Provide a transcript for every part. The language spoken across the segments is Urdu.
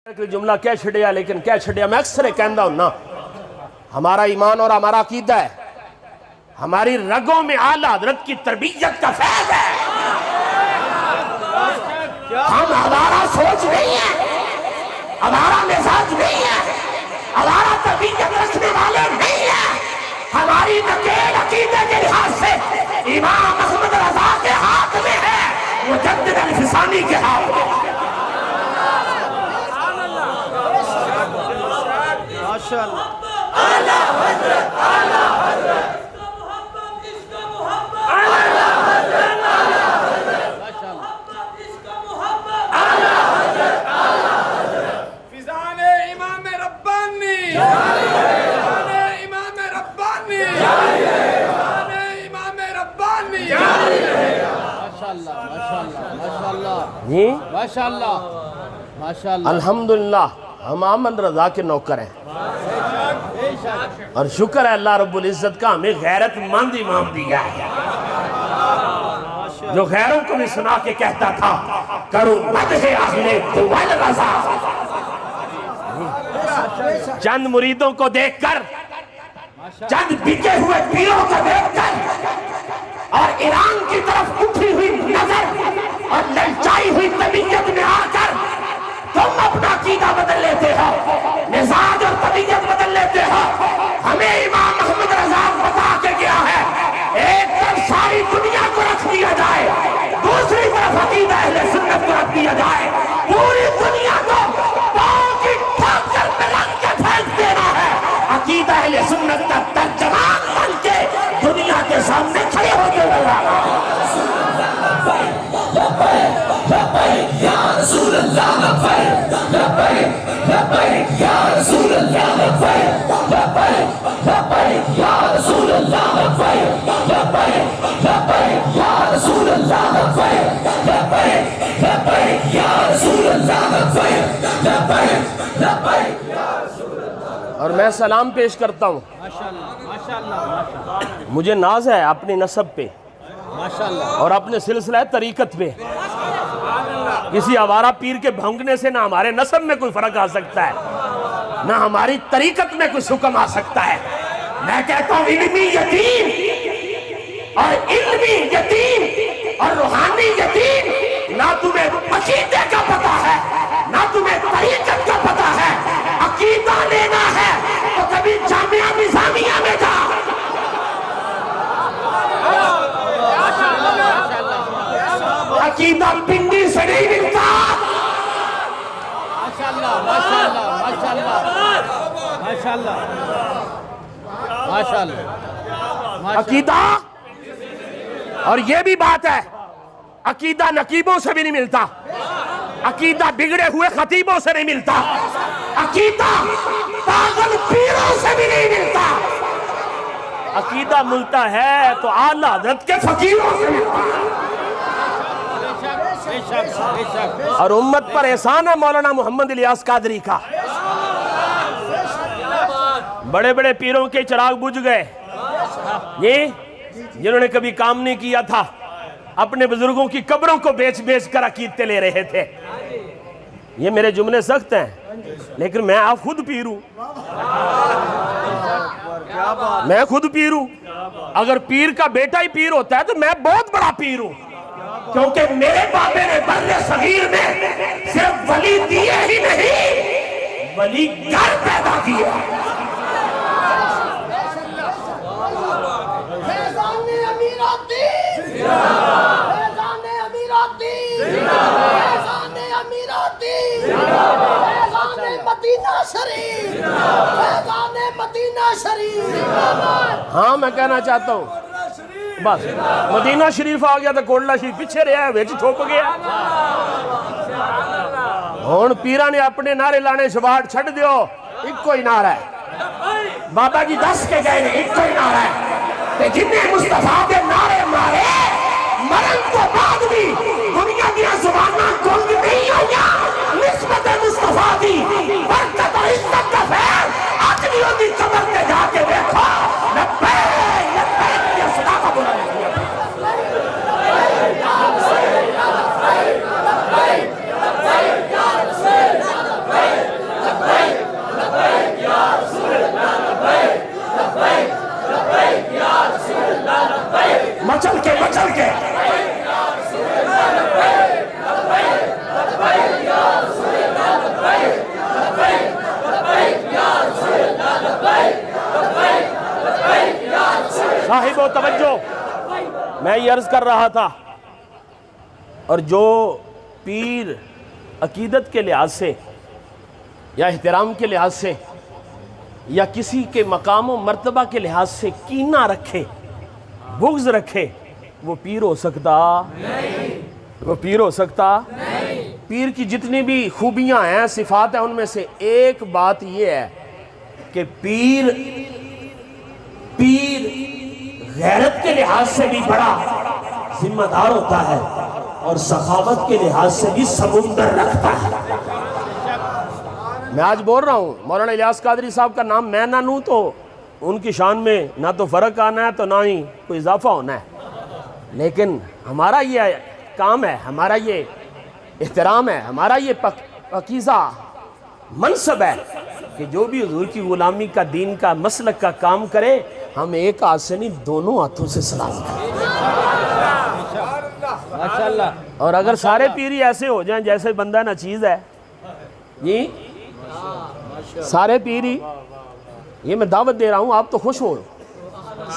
جملہ کیا چھڑیا لیکن کیا چھڑیا میں اکثر کہندا ہوں نا، ہمارا ایمان اور ہمارا عقیدہ ہے، ہماری رگوں میں اعلیٰ حضرت کی تربیت کا فیض ہے۔ ہم ہمارا سوچ نہیں ہے، ہمارا مزاج نہیں ہے، ہمارا تربیت رکھنے والے نہیں ہے، ہماری نکیل عقیدے کے لحاظ سے امام احمد رضا کے ہاتھ میں ہے، مجدد الفسانی کے ہاتھ میں ہے۔ اعلیٰ حضرت اعلیٰ حضرت فضان امام ربانی، فضان امام ربانی، فضان امام ربانی۔ جی ماشاءاللہ ماشاءاللہ الحمدللہ ہم امن رضا کے نوکر ہیں، اور شکر ہے اللہ رب العزت کا ہمیں غیرت مند امام دیا ہے، جو غیروں کو بھی سنا کے کہتا تھا کرو مدح اہل دول رضا۔ چند مریدوں کو دیکھ کر، چند بکے ہوئے پیروں کو دیکھ کر، اور ایران کی طرف اٹھی ہوئی نظر اور للچائی ہوئی طبیعت میں آ کر تم اپنا عقیدہ بدل لیتے ہو، مزاج اور طبیعت بدل لیتے ہو۔ ہمیں امام احمد رضا بتا کے گیا ہے، ایک طرف ساری دنیا کو رکھ دیا جائے، دوسری طرف عقیدہ اہل سنت کو رکھ دیا جائے، پوری دنیا کو پاؤں کی ٹھوکر میں رنگ کے پھینک دینا ہے، عقیدہ اہل سنت کا ترجمان بن کے دنیا کے سامنے کھڑے ہو کے بلانا۔ یا رسول اللہ لبیک لبیک لبیک یا رسول اللہ لبیک لبیک لبیک یا رسول اللہ لبیک لبیک لبیک یا رسول اللہ لبیک لبیک لبیک یا رسول اللہ لبیک لبیک لبیک یا رسول اللہ۔ اور میں سلام پیش کرتا ہوں، مجھے ناز ہے اپنی نسب پہ اور اپنے سلسلہ طریقت پہ۔ کسی آوارہ پیر کے بھونکنے سے نہ ہمارے نسب میں کوئی فرق آ سکتا ہے، نہ ہماری طریقت میں کوئی حکم آ سکتا ہے۔ میں کہتا ہوں علمی یتیم اور روحانی یتیم، نہ تمہیں عقیدے کا پتہ ہے نہ تمہیں طریقت کا پتہ ہے۔ عقیدہ لینا ہے تو کبھی جامعہ نظامیہ میں جا، عقیدہ پنڈی سے نہیں ملتا۔ ماشاءاللہ ماشاءاللہ ماشاءاللہ ماشاءاللہ عقیدہ، اور یہ بھی بات ہے، عقیدہ نقیبوں سے بھی نہیں ملتا، عقیدہ بگڑے ہوئے خطیبوں سے نہیں ملتا، عقیدہ پاگل پیروں سے بھی نہیں ملتا، عقیدہ ملتا ہے تو اعلیٰ حضرت کے فقیروں سے ملتا ہے۔ اور امت پر احسان ہے مولانا محمد الیاس قادری کا، بڑے بڑے پیروں کے چراغ بجھ گئے، یہ جنہوں نے کبھی کام نہیں کیا تھا اپنے بزرگوں کی قبروں کو بیچ بیچ کر عقیدتے لے رہے تھے۔ یہ میرے جملے سخت ہیں لیکن میں آپ خود پیر ہوں، میں خود پیر ہوں۔ اگر پیر کا بیٹا ہی پیر ہوتا ہے تو میں بہت بڑا پیر ہوں، کیونکہ میرے بابے نے بر صغیر میں صرف ولی دیے ہی نہیں، ولی گھر پیدا کیا۔ فیضان امیراتی، فیضان امیراتی، فیضان امیراتی، فیضان مدینہ شریف، فیضان مدینہ شریف۔ ہاں میں کہنا چاہتا ہوں بس مدینہ شریف آ گیا تو کوٹلہ شریف پیچھے رہا ہے، ویچ ٹھوپ گیا۔ ہون پیرہ نے اپنے نعرے لانے شباڑ چھڑ دیو، ایک کوئی نعرہ ہے، بابا جی دس کے گئے ایک کوئی نعرہ ہے، کہ جنہیں مصطفیٰ کے نعرے مارے مرن تو بعد بھی دنیا دیا زبانہ کھل نہیں ہویا، نسبت مصطفیٰ دی برکت اور عزت کا فیض آج بھی ہوتی قبر کے جا کے دیکھو، لبیک لبیک یہ صدا کا بولا نہیں کیا۔ لبیک لبیک لبیک لبیک توجہ، میں یہ عرض کر رہا تھا، اور جو پیر عقیدت کے لحاظ سے یا احترام کے لحاظ سے یا کسی کے مقام و مرتبہ کے لحاظ سے کینہ رکھے، بغض رکھے، وہ پیر ہو سکتا نہیں، وہ پیر ہو سکتا نہیں۔ پیر کی جتنی بھی خوبیاں ہیں، صفات ہیں، ان میں سے ایک بات یہ ہے کہ پیر غیرت کے لحاظ سے بھی بڑا ذمہ دار ہوتا ہے اور سخاوت کے لحاظ سے بھی سمندر رکھتا ہے۔ میں آج بول رہا ہوں، مولانا الیاس قادری صاحب کا نام میں نہ لوں تو ان کی شان میں نہ تو فرق آنا ہے تو نہ ہی کوئی اضافہ ہونا ہے، لیکن ہمارا یہ کام ہے، ہمارا یہ احترام ہے، ہمارا یہ پاکیزہ منصب ہے کہ جو بھی حضور کی غلامی کا، دین کا، مسلک کا کام کرے، ہم ایک ہاتھ سے نہیں دونوں ہاتھوں سے سلام کریں۔ ماشاءاللہ۔ اور اگر سارے پیری ایسے ہو جائیں جیسے بندہ ناچیز ہے، جی سارے پیری، یہ میں دعوت دے رہا ہوں، آپ تو خوش ہو،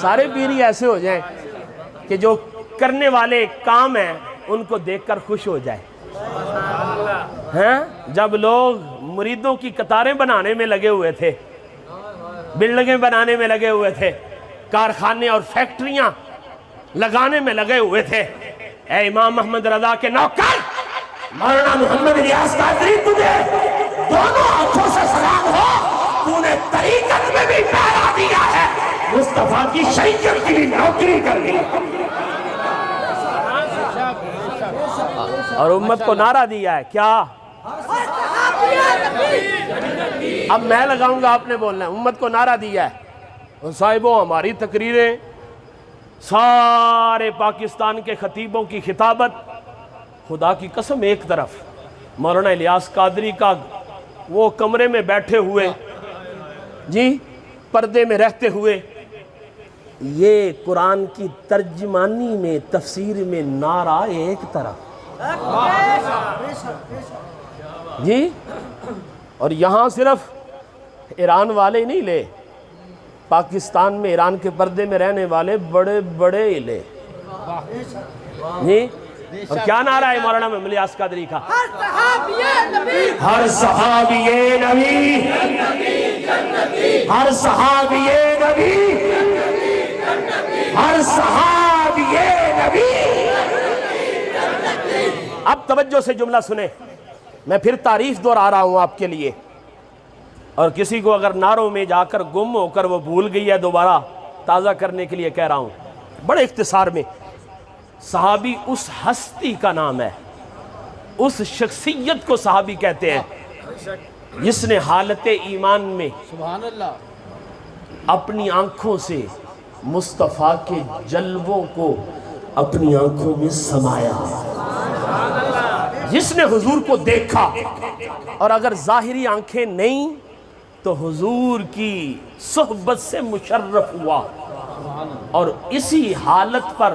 سارے پیری ایسے ہو جائیں کہ جو کرنے والے کام ہیں ان کو دیکھ کر خوش ہو جائے۔ ہاں، جب لوگ مریدوں کی قطاریں بنانے میں لگے ہوئے تھے، بلڈنگیں بنانے میں لگے ہوئے تھے، کارخانے اور فیکٹریاں لگانے میں لگے ہوئے تھے، اے امام محمد رضا کے نوکر مولانا محمد الیاس قادری، تجھے دونوں ہاتھوں سے سلام ہو، تو نے طریقت میں بھی پہرا دیا ہے، مصطفیٰ کی شریعت کی بھی نوکری کر لی، اور امت کو نعرہ دیا ہے کیا؟ اب میں لگاؤں گا، آپ نے بولنا ہے، امت کو نعرہ دیا ہے۔ اور صاحبوں، ہماری تقریریں، سارے پاکستان کے خطیبوں کی خطابت، خدا کی قسم ایک طرف مولانا الیاس قادری کا وہ کمرے میں بیٹھے ہوئے، جی پردے میں رہتے ہوئے، یہ قرآن کی ترجمانی میں، تفسیر میں نعرہ ایک طرف، جی، اور یہاں صرف ایران والے نہیں لے، پاکستان میں ایران کے پردے میں رہنے والے بڑے بڑے ہی لے، جی، اور کیا نعرہ ہے مولانا محمد الیاس قادری کا؟ ہر صحابی نبی، ہر صحابی نبی، ہر صحابی نبی۔ اب توجہ سے جملہ سنیں، میں پھر تعریف دہرا رہا ہوں آپ کے لیے، اور کسی کو اگر نعروں میں جا کر گم ہو کر وہ بھول گئی ہے، دوبارہ تازہ کرنے کے لیے کہہ رہا ہوں، بڑے اختصار میں۔ صحابی اس ہستی کا نام ہے، اس شخصیت کو صحابی کہتے ہیں جس نے حالت ایمان میں سبحان اللہ اپنی آنکھوں سے مصطفیٰ کے جلووں کو اپنی آنکھوں میں سمایا، جس نے حضور کو دیکھا، اور اگر ظاہری آنکھیں نہیں تو حضور کی صحبت سے مشرف ہوا، اور اسی حالت پر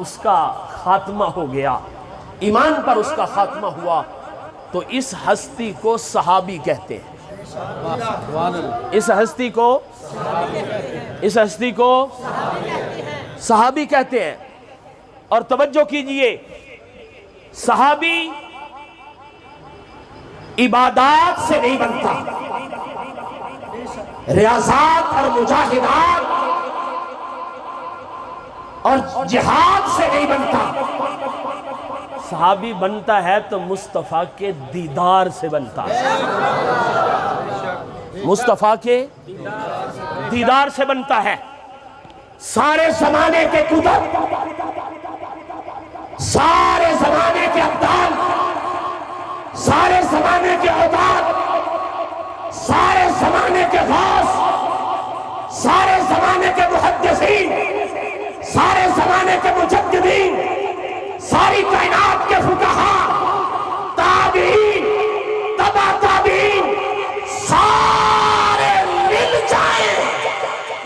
اس کا خاتمہ ہو گیا، ایمان پر اس کا خاتمہ ہوا، تو اس ہستی کو صحابی کہتے ہیں، سبحان اللہ اس ہستی کو صحابی کہتے ہیں۔ اور توجہ کیجئے، صحابی عبادات سے نہیں بنتا، ریاضات اور مجاہدات اور جہاد سے نہیں بنتا، صحابی بنتا ہے تو مصطفیٰ کے دیدار سے بنتا ہے، مصطفیٰ کے دیدار سے بنتا ہے۔ سارے زمانے کے کتب، سارے زمانے کے ابدال، سارے زمانے کے عباد، سارے زمانے کے غوث، سارے زمانے کے محدثین، سارے زمانے کے مجددین، ساری کائنات کے فقہاء، تابعین، تبع تابعین، سارے مل جائیں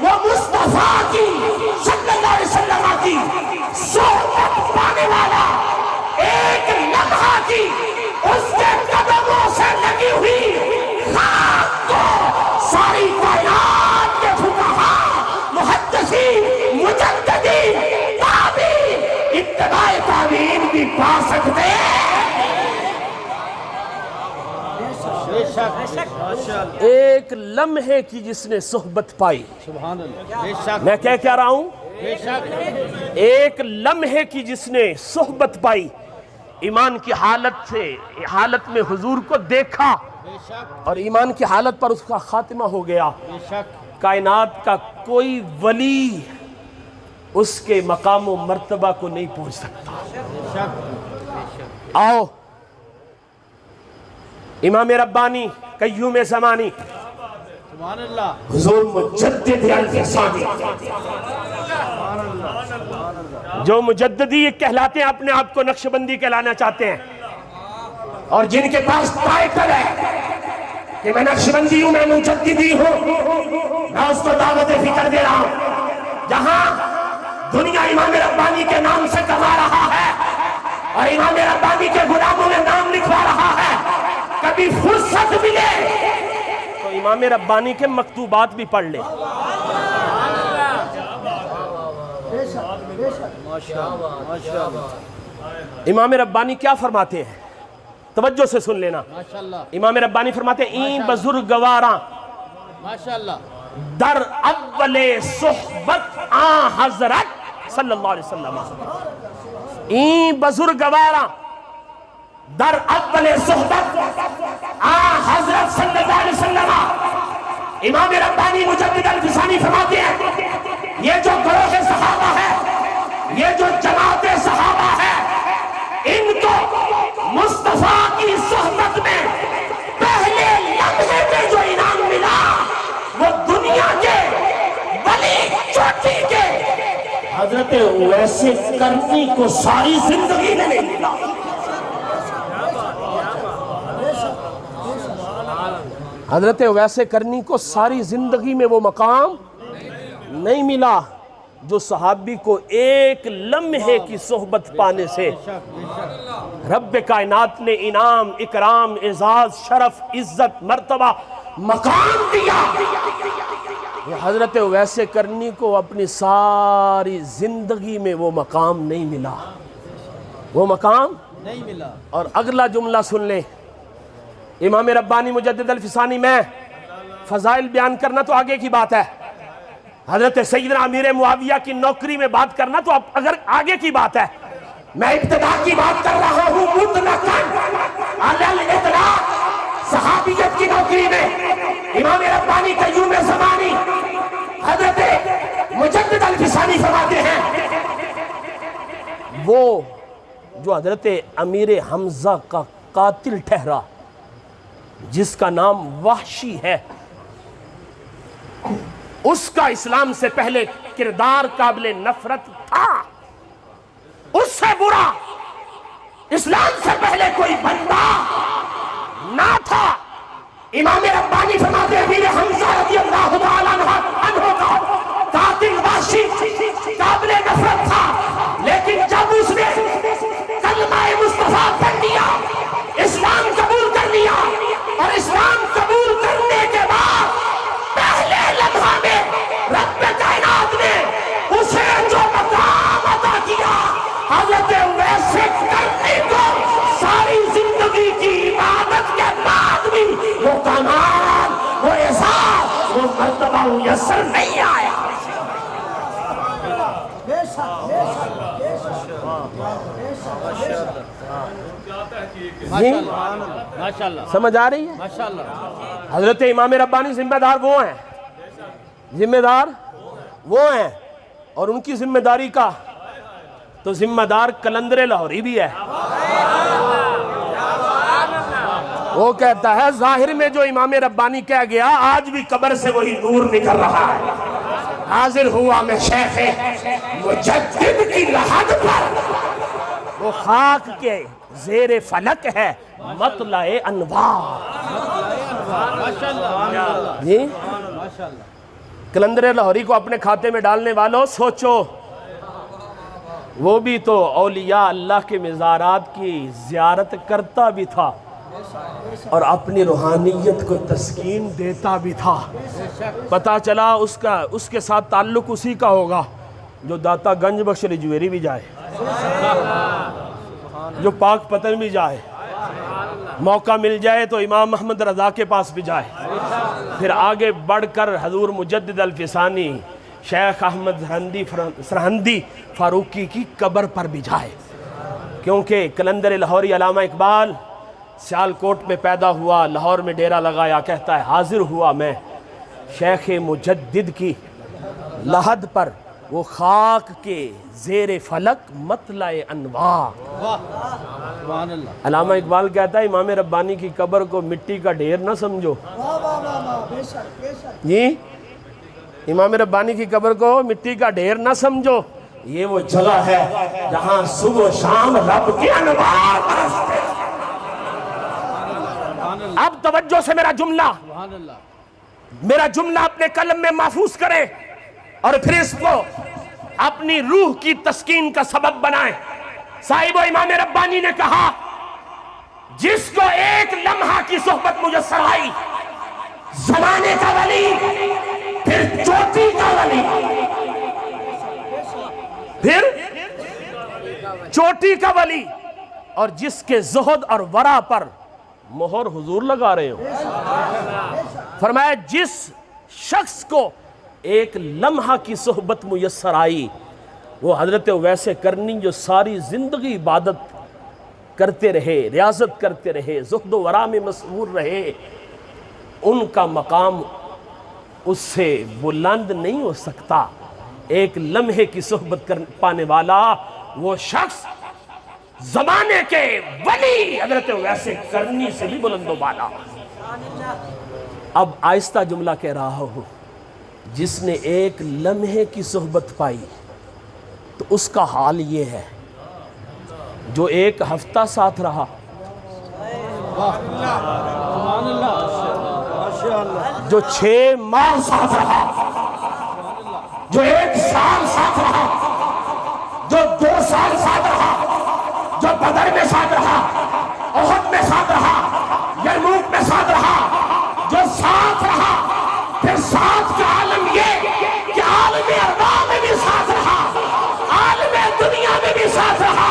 وہ مصطفیٰ کی صلی اللہ علیہ وسلم کی صحبت پانے والا ایک لمحہ کی اس کے قدموں سے لگی ہوئی خاک کو ساری کائنات کے فقہاء، محدثین، مجددین ایک لمحے کی جس نے صحبت پائی، سبحان اللہ، بے شک میں کہہ رہا ہوں، بے شک، ایک لمحے کی جس نے صحبت پائی، ایمان کی حالت میں حضور کو دیکھا بے شک، اور ایمان کی حالت پر اس کا خاتمہ ہو گیا، بے شک، کائنات کا کوئی ولی اس کے مقام و مرتبہ کو نہیں پہنچ سکتا۔ بے شک، آؤ امام ربانی قیوم زمانی سبحان اللہ، حضور مجدد الفسانی، جو مجددی یہ کہلاتے ہیں، اپنے آپ کو نقشبندی کہلانا چاہتے ہیں، اور جن کے پاس ٹائٹل ہے کہ میں نقشبندی ہوں، میں مجددی ہوں، میں اس کو دعوت فکر دے رہا ہوں۔ جہاں دنیا امام ربانی کے نام سے کما رہا ہے اور امام ربانی کے غلاموں میں نام لکھوا رہا ہے، کبھی فرصت ملے تو امام ربانی کے مکتوبات بھی پڑھ لے۔ امام ربانی کیا فرماتے ہیں؟ توجہ سے سن لینا۔ ماشاءاللہ، امام ربانی فرماتے ہیں این بزرگواراں ماشاءاللہ، در اول صحبت آن حضرت صلی اللہ علیہ وسلم، این بزرگواراں در اول صحبت آن حضرت صلی اللہ علیہ وسلم۔ امام ربانی مجدد الفسانی فرماتے ہیں یہ جو گروہ صحابہ ہے، یہ جو جماعت صحابہ ہے، ان کو مصطفیٰ کی صحبت میں پہلے لمحے میں جو انعام ملا وہ دنیا کے ولی چوٹی کے حضرت ویسے کرنی کو ساری زندگی میں نہیں ملا۔ حضرت ویسے کرنی کو ساری زندگی میں وہ مقام نہیں ملا جو صحابی کو ایک لمحے کی صحبت پانے سے رب کائنات نے انعام، اکرام، اعزاز، شرف، عزت، مرتبہ، مقام دیا۔ حضرت ویسے کرنی کو اپنی ساری زندگی میں وہ مقام نہیں ملا، وہ مقام نہیں ملا۔ اور اگلا جملہ سن لیں، امام ربانی مجدد الفسانی میں فضائل بیان کرنا تو آگے کی بات ہے، حضرت سیدنا امیر معاویہ کی نوکری میں بات کرنا تو اگر آگے کی بات ہے، میں ابتدا کی بات کر رہا ہوں مطلقاً علی الاطلاق صحابیت کی نوکری میں امام ربانی قیوم زمانی حضرت مجدد الفسانی فرماتے ہیں وہ جو حضرت امیر حمزہ کا قاتل ٹھہرا، جس کا نام وحشی ہے، اس کا اسلام سے پہلے کردار قابل نفرت تھا، اس سے برا اسلام سے پہلے کوئی بندہ نہ تھا۔ امام ربانی فرماتے ہیں امیر حمزہ رضی اللہ تعالیٰ عنہ کا قاتل وحشی قابل نفرت تھا، لیکن جب اس نے کلمہ مصطفیٰ پڑھ لیا، اسلام قبول کر لیا، اور اسلام قبول کرنے کے بعد پہلے لمحہ میں رب کائنات نے اسے جو مقام عطا کیا، حضرت ویسے کرنے کو ساری زندگی کی عبادت کے بعد بھی وہ کمال، وہ اعزاز، وہ مرتبہ میسر نہیں آیا۔ ماشاءاللہ، سمجھ آ رہی ہے؟ ماشاءاللہ، حضرت امام ربانی ذمہ دار وہ ہیں، ذمہ دار وہ ہیں، اور ان کی ذمہ داری کا تو ذمہ دار قلندر لاہوری بھی ہے۔ وہ کہتا ہے ظاہر میں جو امام ربانی کہہ گیا، آج بھی قبر سے وہی نور نکل رہا ہے۔ حاضر ہوا میں شیخ مجدد کی لحد پر، وہ خاک کے زیر فلک ہے مطلع انوار۔ ماشاءاللہ، جی ماشاءاللہ، قلندر لاہوری کو اپنے کھاتے میں ڈالنے والوں سوچو، وہ بھی تو اولیاء اللہ کے مزارات کی زیارت کرتا بھی تھا اور اپنی روحانیت کو تسکین دیتا بھی تھا۔ پتہ چلا اس کے ساتھ تعلق اسی کا ہوگا جو داتا گنج بخش رجویری بھی جائے، جو پاک پتن بھی جائے، موقع مل جائے تو امام محمد رضا کے پاس بھی جائے، پھر آگے بڑھ کر حضور مجدد الفسانی شیخ احمد سرہندی فاروقی کی قبر پر بھی جائے، کیونکہ قلندر لاہوری علامہ اقبال سیالکوٹ میں پیدا ہوا، لاہور میں ڈیرہ لگایا، کہتا ہے حاضر ہوا میں شیخ مجدد کی لحد پر، وہ خاک کے زیر فلک مطلع انوار۔ سبحان اللہ۔ علامہ اقبال کہتا ہے امام ربانی کی قبر کو مٹی کا ڈھیر نہ سمجھو، بے شک بے شک۔ جی امام ربانی کی قبر کو مٹی کا ڈھیر نہ سمجھو، یہ وہ جگہ ہے جہاں صبح و شام رب کے انوار برستے۔ اب توجہ سے میرا جملہ اپنے قلم میں محفوظ کریں اور پھر اس کو اپنی روح کی تسکین کا سبب بنائیں۔ صاحب امام ربانی نے کہا جس کو ایک لمحہ کی صحبت میسر آئی، زمانے کا ولی، پھر چوٹی کا ولی، پھر چوٹی کا ولی، اور جس کے زہد اور ورع پر مہر حضور لگا رہے ہو۔ فرمایا جس شخص کو ایک لمحہ کی صحبت میسر آئی، وہ حضرت اویس کرنی جو ساری زندگی عبادت کرتے رہے، ریاضت کرتے رہے، زہد و ورع میں مسرور رہے، ان کا مقام اس سے بلند نہیں ہو سکتا۔ ایک لمحے کی صحبت پانے والا وہ شخص زمانے کے ولی حضرت اویس کرنی سے بھی بلند و بالا۔ اب آہستہ جملہ کہہ رہا ہوں، جس نے ایک لمحے کی صحبت پائی تو اس کا حال یہ ہے، جو ایک ہفتہ ساتھ رہا، جو 6 ماہ ساتھ رہا، جو 1 سال ساتھ رہا، جو 2 سال ساتھ رہا، جو بدر میں ساتھ رہا، احد میں ساتھ رہا، یرموک میں ساتھ رہا، جو ساتھ رہا، پھر ساتھ کا عالم یہ کہ عالم ارواح میں بھی ساتھ رہا، عالم دنیا میں بھی ساتھ رہا،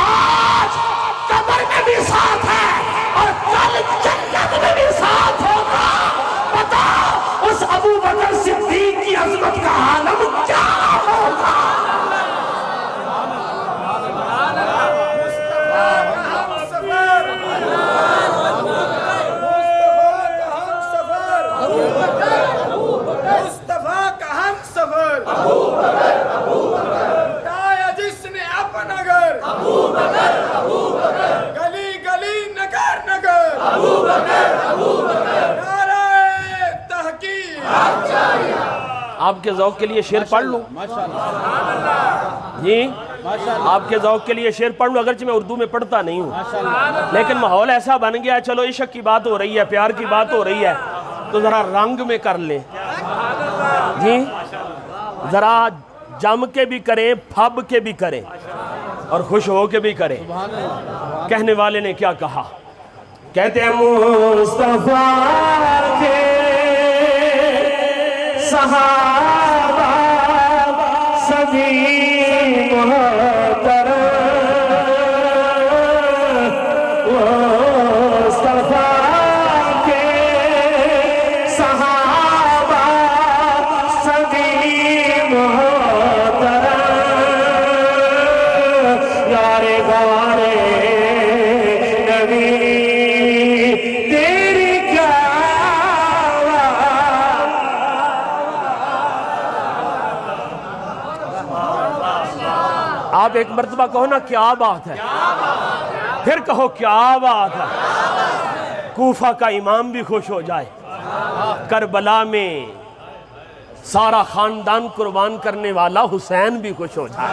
آج قبر میں بھی ساتھ ہے اور کل جنت میں بھی ساتھ ہوگا۔ بتا اس ابو بکر صدیق کی عظمت کا عالم کیا ہوگا؟ آپ کے ذوق کے لیے شعر پڑھ لوں؟ جی آپ کے ذوق کے لیے شعر پڑھ لوں، اگرچہ میں اردو میں پڑھتا نہیں ہوں، لیکن ماحول ایسا بن گیا، چلو عشق کی بات ہو رہی ہے، پیار کی بات ہو رہی ہے، تو ذرا رنگ میں کر لیں، جی ذرا جم کے بھی کریں، پھب کے بھی کریں اور خوش ہو کے بھی کریں۔ کہنے والے نے کیا کہا؟ کہتے ہیں مصطفیٰ کے صحابہ سبھی محترم، مصطفیٰ کے صحابہ سبھی محترم، یار غارِ نبی تیری کیا آپ ایک مرتبہ کہو نا کیا بات ہے، پھر کہو کیا بات ہے، کوفہ کا امام بھی خوش ہو جائے، کربلا میں سارا خاندان قربان کرنے والا حسین بھی خوش ہو جائے۔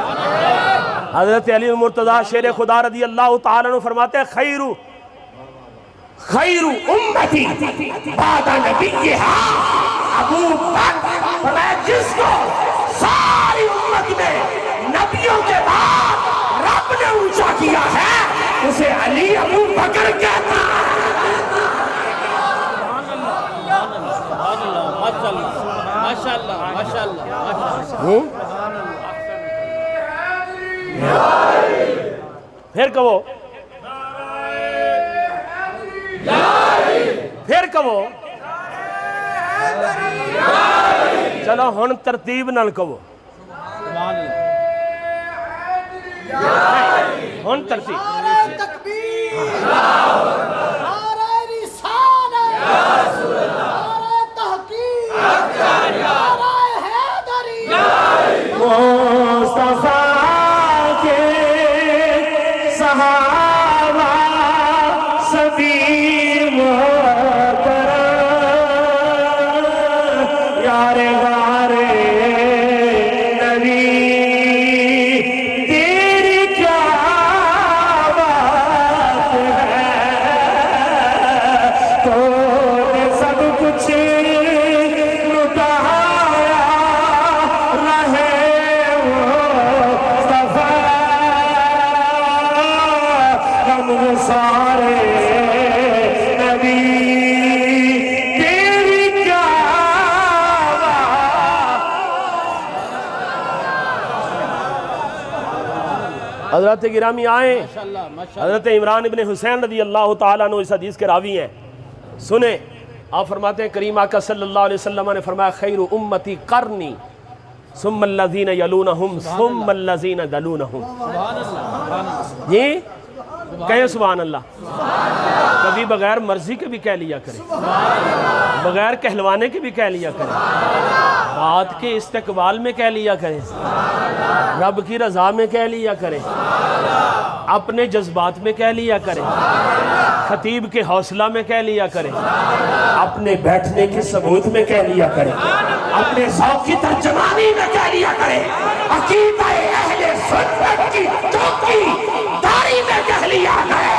حضرت علی المرتضیٰ شیر خدا رضی اللہ تعالیٰ عنہ فرماتے ہیں خیر امتی بعد نبیہا ابو بکر، فرمایا جس کو ساری امت میں نبیوں کے بعد رب نے اونچا کیا ہے اسے علی ابو بکر کہتا ہے۔ ماشاءاللہ ماشاءاللہ۔ پھر کہو کہو چلو ہن ترتیب نال کہو سبحان اللہ ہن ترتیب نعرہ تکبیر نعرہ رسالت نعرہ تحقیق نعرہ حیدری مصطفیٰ کے صحابہ سبھی محترم یار غار نبی تیری کیا بات ہے تو نے سب کچھ لٹایا رہے وہ مصطفیٰ ہم سارے نبی تیری کیا بات حضرت گرامی آئیں ماشاءاللہ ماشاءاللہ حضرت عمران ابن حسین رضی اللہ تعالیٰ عنہ اس حدیث کے راوی ہیں سنیں آپ فرماتے ہیں کریم آقا صلی اللہ علیہ وسلم نے فرمایا خیر امتی قرنی ثم الذین یلونہم ثم الذین دلونہم سبحان اللہ سبحان اللہ جی کہیں سبحان اللہ کبھی بغیر مرضی کے بھی کہہ لیا کریں بغیر کہلوانے کے بھی کہہ لیا کریں بات کے استقبال میں کہہ لیا کریں رب کی رضا میں کہہ لیا کریں اپنے جذبات میں کہہ لیا کریں خطیب کے حوصلہ میں کہہ لیا کریں اپنے بیٹھنے کے ثبوت میں کہہ لیا کریں اپنے ذوق کی ترجمانی میں کہہ لیا کریں عقیدہ اہل سنت کی چوکی داری میں کہہ لیا کریں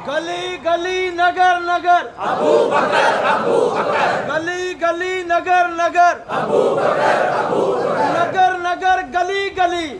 گلی گلی نگر نگر ابو بکر گلی گلی نگر نگر ابو بکر نگر نگر گلی گلی